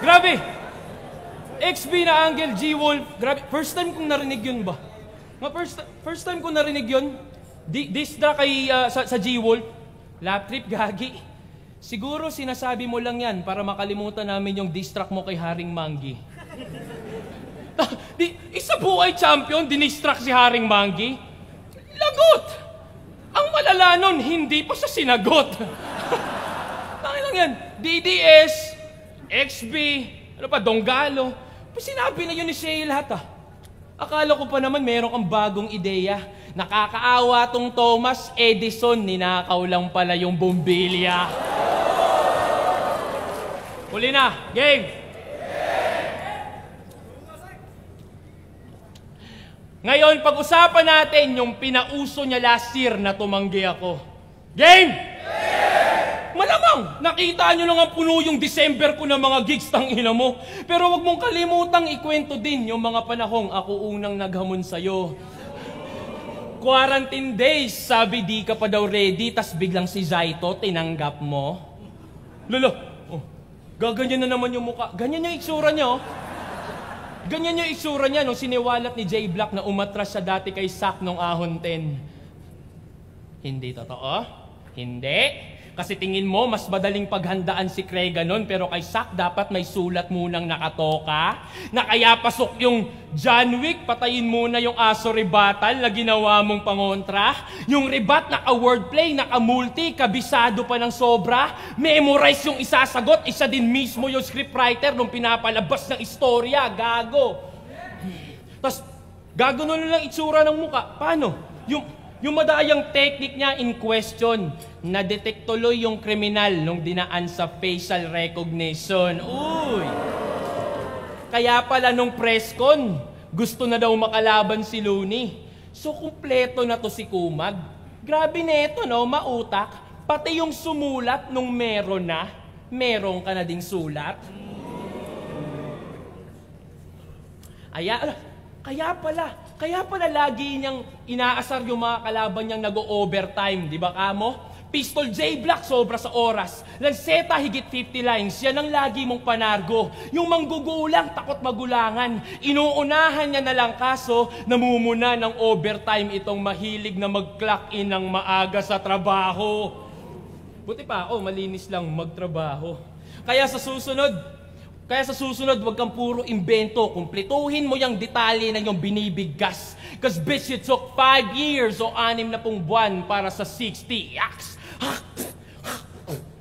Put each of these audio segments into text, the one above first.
Grabe! XB na Angel, G-Wolf. Grabe, first time kong narinig yun ba? First time kong narinig yun. Distra kay, sa G-Wolf. Lap trip, gagi. Siguro sinasabi mo lang yan para makalimutan namin yung distract mo kay Haring Manggi. Isa buhay champion, dinistract si Haring Manggi. Lagot! Ang malala nun, hindi pa siya sinagot. Tangin lang yan. DDS, XB, ano pa, Donggalo. Sinabi na yun ni Shay lahat ah. Akala ko pa naman meron kang bagong ideya. Nakakaawa tong Thomas Edison, ninakaw lang pala yung bombilya. Huli na, game! Ngayon, pag-usapan natin yung pinauso niya last year na tumanggi ako. Game! Malamang, nakita nyo lang ang puno yung December ko ng mga gigs tang ina mo. Pero wag mong kalimutang ikwento din yung mga panahong ako unang naghamon sa'yo. Quarantine days, sabi di ka pa daw ready, tas biglang si Zaito tinanggap mo. Lolo, oh, gaganyan na naman yung mukha. Ganyan yung itsura niya, oh. Ganyan yung itsura niya nung siniwalat ni J Black na umatras siya dati kay Sak nung Ahon 10. Hindi totoo? Hindi. Kasi tingin mo, mas madaling paghandaan si Krega nun, pero kay Sak dapat may sulat munang nakatoka. Na kaya pasok yung John Wick, patayin muna yung aso rebatal na ginawa mong pangontra. Yung rebat, naka-wordplay, naka-multi, kabisado pa ng sobra. Memorize yung isasagot, isa din mismo yung scriptwriter nung pinapalabas ng istorya. Gago. Tapos, gago nun lang itsura ng muka. Paano? Yung madayang technique niya in question, na-detect tuloy yung kriminal nung dinaan sa facial recognition. Uy! Kaya pala nung press con, gusto na daw makalaban si Looney. So, kumpleto na to si Kumag. Grabe neto, no? Mautak. Pati yung sumulat nung meron na, meron ka na ding sulat. Kaya pala lagi niyang inaasar yung mga kalaban niyang nag-o-overtime, di ba kamo? Pistol J Black sobra sa oras. Lanceta higit 50 lines, yan ang lagi mong panargo. Yung manggugulang, takot magulangan. Inuunahan niya na lang kaso, namumuna ng overtime itong mahilig na mag-clock in ng maaga sa trabaho. Buti pa ako, malinis lang magtrabaho. Kaya sa susunod, wag kang puro imbento. Kumpletuhin mo yung detalye na yung binibigkas. Cause bitch, it took 5 years o 6 na pong buwan para sa 60 yaks.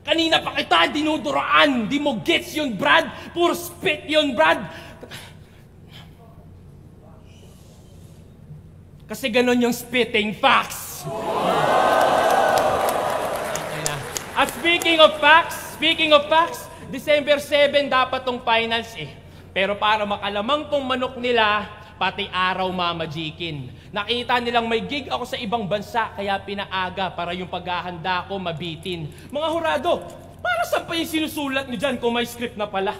Kanina pa kita dinuduraan. Di mo gets yun, Brad. Puro spit yun, Brad. Kasi ganun yung spitting facts. At speaking of facts, December 7 dapat tong finals eh. Pero para makalamang tong manok nila, pati araw mamajikin. Nakita nilang may gig ako sa ibang bansa, kaya pinaaga para yung paghahanda ko mabitin. Mga hurado, para saan pa yung sinusulat nyo dyan kung may script na pala?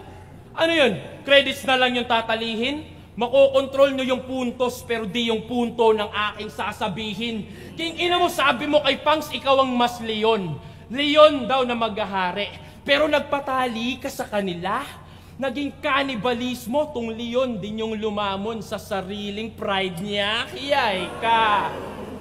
Ano yun? Credits na lang yung tatalihin? Makokontrol nyo yung puntos pero di yung punto ng aking sasabihin. King ina mo, sabi mo kay Pangs, ikaw ang mas leon. Leon daw na maghahari. Pero nagpatali ka sa kanila. Naging kanibalismo, tong leon din yung lumamon sa sariling pride niya. Kiyay ka.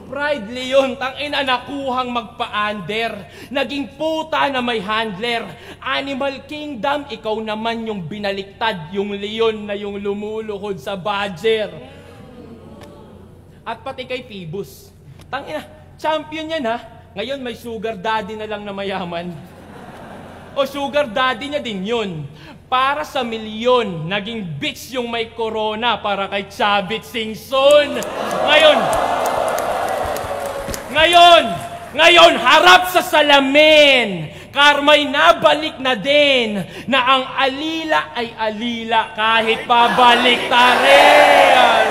Pride leon, tangina nakuhang magpa-under. Naging puta na may handler. Animal Kingdom, ikaw naman yung binaliktad. Yung leon na yung lumuluhod sa badger. At pati kay Phoebus. Tangina, champion yan ha. Ngayon may sugar daddy na lang na mayaman. O sugar daddy niya din yun. Para sa milyon, naging bitch yung may corona para kay Chavit Singson. Ngayon, harap sa salamin. Karma'y nabalik na din na ang alila ay alila kahit pabalik tarin.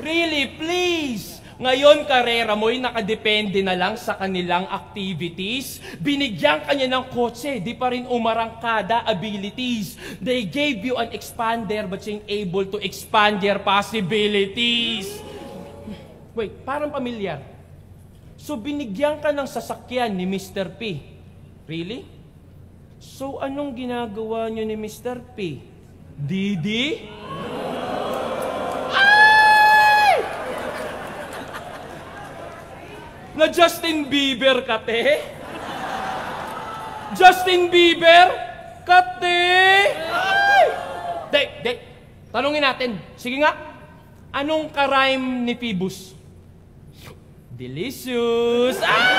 Really, please. Ngayon, karera mo'y nakadepende na lang sa kanilang activities. Binigyan kanya ng kotse, di pa rin umarangkada abilities. They gave you an expander but you ain't able to expand your possibilities. Wait, parang pamilyar. So, binigyan ka ng sasakyan ni Mr. P. Really? So, anong ginagawa nyo ni Mr. P? Didi? Ay! Na Justin Bieber ka, te? Justin Bieber? Kate! Ay! Dek, tanungin natin. Sige nga, anong ka-rhyme ni Phoebus? Delicious! Ay!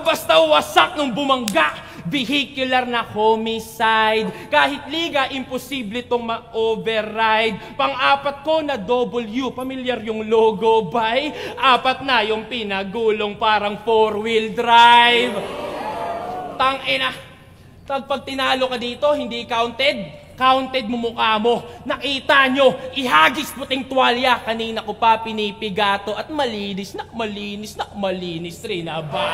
Basta wasak nung bumangga. Vehicular na homicide. Kahit liga, imposible tong ma-override. Pang-apat ko na W, pamilyar yung logo, bay. 4 na yung pinagulong parang 4-wheel drive. Tangina. Pag tinalo ka dito, hindi counted. Counted mo mukha mo. Nakita nyo, ihagis puting tuwalya. Kanina ko pa pinipigato at malinis rin. Aba.